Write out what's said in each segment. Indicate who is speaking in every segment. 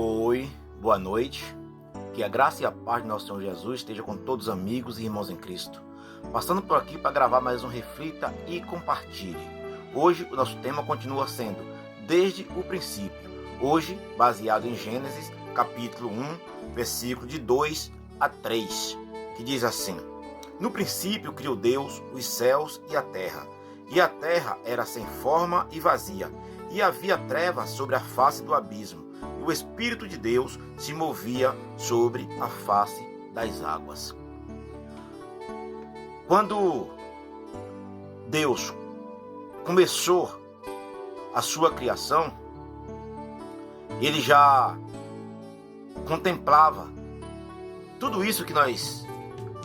Speaker 1: Oi, boa noite. Que a graça e a paz de nosso Senhor Jesus esteja com todos os amigos e irmãos em Cristo. Passando por aqui para gravar mais um Reflita e Compartilhe. Hoje o nosso tema continua sendo Desde o Princípio. Hoje baseado em Gênesis, capítulo 1, versículo de 2 a 3, que diz assim: No princípio criou Deus os céus e a terra era sem forma e vazia, e havia trevas sobre a face do abismo. O Espírito de Deus se movia sobre a face das águas. Quando Deus começou a sua criação, ele já contemplava tudo isso que nós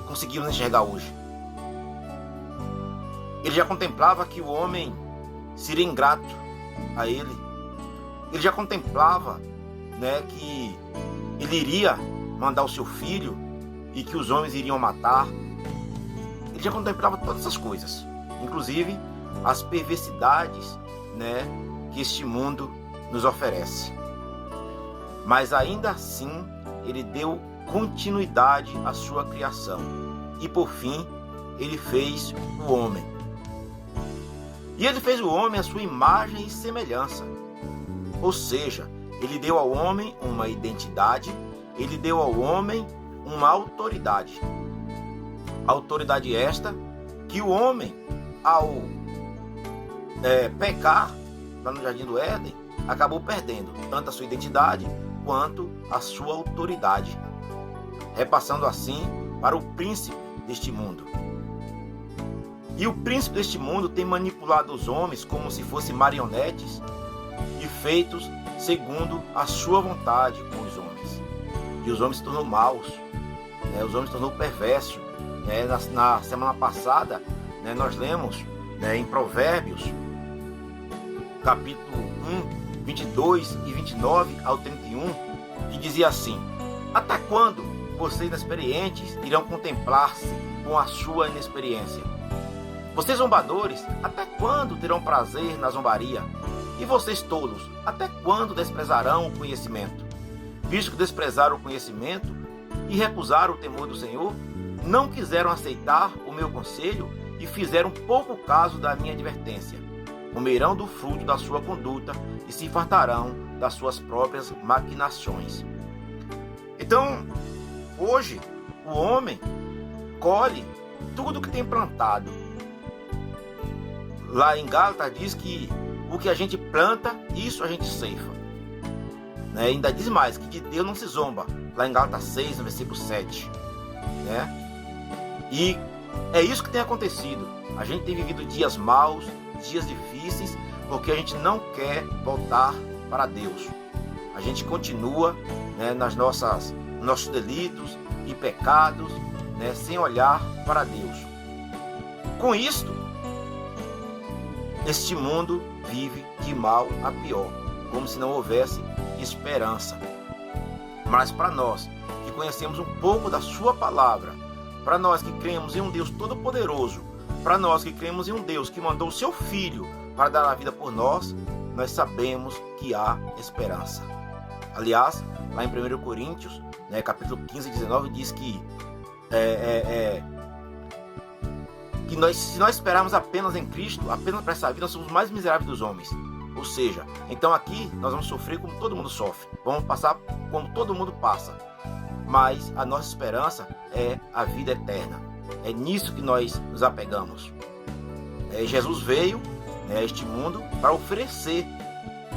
Speaker 1: conseguimos enxergar hoje. Ele já contemplava que o homem seria ingrato a ele. Ele já contemplava, que ele iria mandar o seu filho e que os homens iriam matar. Ele já contemplava todas essas coisas, inclusive as perversidades, que este mundo nos oferece. Mas ainda assim, ele deu continuidade à sua criação e por fim, ele fez o homem. E ele fez o homem à sua imagem e semelhança. Ou seja, ele deu ao homem uma identidade, ele deu ao homem uma autoridade. Autoridade esta que o homem, ao pecar lá no Jardim do Éden, acabou perdendo tanto a sua identidade quanto a sua autoridade, repassando assim para o príncipe deste mundo. E o príncipe deste mundo tem manipulado os homens como se fossem marionetes e feitos segundo a sua vontade com os homens. E os homens se tornou maus, os homens se tornou perversos. Na semana passada, nós lemos em Provérbios, capítulo 1, 22 e 29 ao 31, que dizia assim: Até quando vocês inexperientes irão contemplar-se com a sua inexperiência? Vocês zombadores, até quando terão prazer na zombaria? E vocês tolos, até quando desprezarão o conhecimento? Visto que desprezaram o conhecimento e recusaram o temor do Senhor, não quiseram aceitar o meu conselho e fizeram pouco caso da minha advertência. Comerão do fruto da sua conduta e se fartarão das suas próprias maquinações. Então, hoje, o homem colhe tudo que tem plantado. Lá em Gálatas diz que o que a gente planta, isso a gente ceifa. Ainda diz mais, que de Deus não se zomba. Lá em Gálatas 6, no versículo 7. E é isso que tem acontecido. A gente tem vivido dias maus, dias difíceis, porque a gente não quer voltar para Deus. A gente continua nos nossos delitos e pecados, sem olhar para Deus. Com isto, este mundo vive de mal a pior, como se não houvesse esperança. Mas para nós que conhecemos um pouco da sua palavra, para nós que cremos em um Deus todo-poderoso, para nós que cremos em um Deus que mandou o seu Filho para dar a vida por nós, nós sabemos que há esperança. Aliás, lá em 1 Coríntios, capítulo 15 e 19, diz que se nós esperarmos apenas em Cristo, apenas para essa vida, nós somos os mais miseráveis dos homens. Ou seja, então aqui nós vamos sofrer como todo mundo sofre, vamos passar como todo mundo passa, mas a nossa esperança é a vida eterna. É nisso que nós nos apegamos. Jesus veio a este mundo para oferecer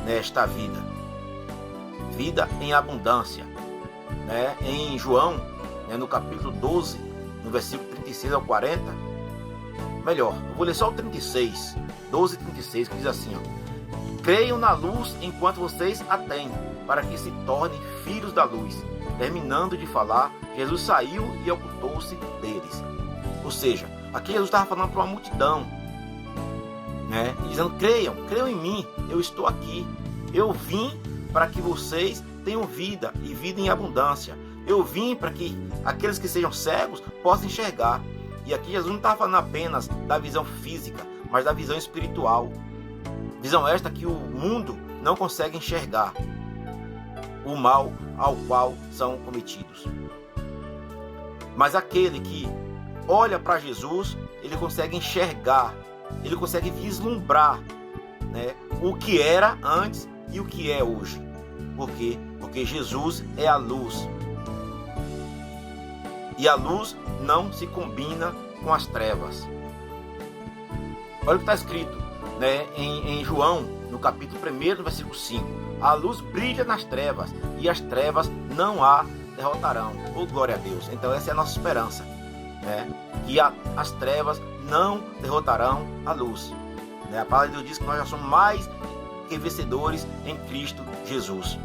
Speaker 1: esta vida em abundância. Em João, no capítulo 12, no versículo 36 ao 40, melhor, eu vou ler só o 36, 12 e 36, que diz assim: Creiam na luz enquanto vocês a têm, para que se tornem filhos da luz. Terminando de falar, Jesus saiu e ocultou-se deles. Ou seja, aqui Jesus estava falando para uma multidão, e dizendo: creiam em mim, eu estou aqui. Eu vim para que vocês tenham vida e vida em abundância. Eu vim para que aqueles que sejam cegos possam enxergar. E aqui Jesus não estava falando apenas da visão física, mas da visão espiritual. Visão esta que o mundo não consegue enxergar. o mal ao qual são cometidos. Mas aquele que olha para Jesus, ele consegue enxergar, ele consegue vislumbrar, né, o que era antes e o que é hoje. Por quê? Porque Jesus é a luz. E a luz não se combina com as trevas. Olha o que está escrito, né, em João, no capítulo 1, no versículo 5. A luz brilha nas trevas e as trevas não a derrotarão. Oh, glória a Deus. Então essa é a nossa esperança, né? Que as trevas não derrotarão a luz, né? A palavra de Deus diz que nós já somos mais que vencedores em Cristo Jesus.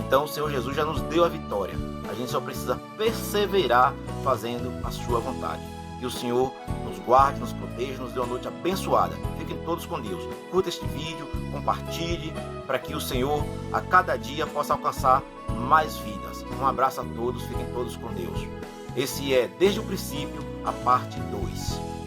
Speaker 1: Então o Senhor Jesus já nos deu a vitória. A gente só precisa perseverar fazendo a sua vontade. Que o Senhor nos guarde, nos proteja, nos dê uma noite abençoada. Fiquem todos com Deus. Curta este vídeo, compartilhe, para que o Senhor a cada dia possa alcançar mais vidas. Um abraço a todos, fiquem todos com Deus. Esse é, desde o princípio, a parte 2.